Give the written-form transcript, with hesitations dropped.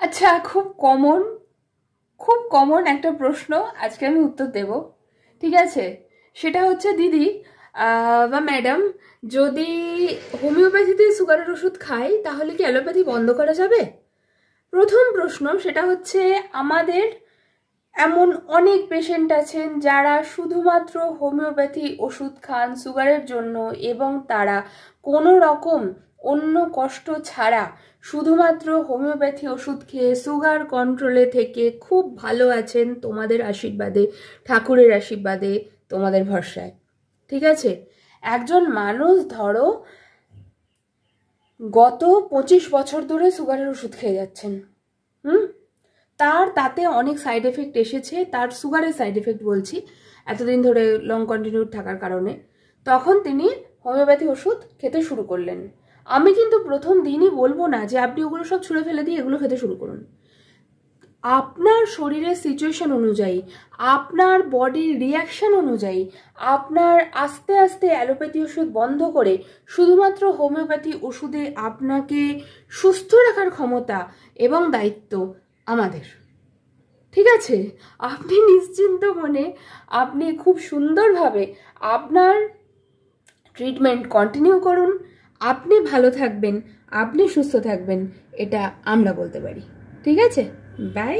আচ্ছা, খুব কমন একটা প্রশ্ন আজকে আমি উত্তর দেব। ঠিক আছে, সেটা হচ্ছে দিদি বা ম্যাডাম, যদি হোমিওপ্যাথিতে সুগারের ওষুধ খাই তাহলে কি অ্যালোপ্যাথি বন্ধ করা যাবে? প্রথম প্রশ্ন সেটা হচ্ছে, আমাদের এমন অনেক পেশেন্ট আছেন যারা শুধুমাত্র হোমিওপ্যাথি ওষুধ খান সুগারের জন্য, এবং তারা কোনো রকম অন্য কষ্ট ছাড়া শুধুমাত্র হোমিওপ্যাথি ওষুধ খেয়ে সুগার কন্ট্রোলে থেকে খুব ভালো আছেন তোমাদের আশীর্বাদে, ঠাকুরের আশীর্বাদে, তোমাদের ভরসায়। ঠিক আছে, একজন মানুষ ধরো গত 25 বছর ধরে সুগারের ওষুধ খেয়ে যাচ্ছেন, তাতে অনেক সাইড এফেক্ট এসেছে, তার সুগারের সাইড এফেক্ট বলছি, এতদিন ধরে লং কন্টিনিউ থাকার কারণে, তখন তিনি হোমিওপ্যাথি ওষুধ খেতে শুরু করলেন। আমি কিন্তু প্রথম দিনই বলবো না যে আপনি ওগুলো সব ছুঁড়ে ফেলে দিয়ে এগুলো খেতে শুরু করুন। আপনার শরীরের সিচুয়েশন অনুযায়ী, আপনার বডির রিয়াকশন অনুযায়ী আপনার আস্তে আস্তে অ্যালোপ্যাথি ওষুধ বন্ধ করে শুধুমাত্র হোমিওপ্যাথি ওষুধে আপনাকে সুস্থ রাখার ক্ষমতা এবং দায়িত্ব আমাদের। ঠিক আছে, আপনি নিশ্চিন্ত মনে আপনি খুব সুন্দরভাবে আপনার ট্রিটমেন্ট কন্টিনিউ করুন। আপনি ভালো থাকবেন, আপনি সুস্থ থাকবেন, এটা আমরা বলতে পারি। ঠিক আছে, বাই।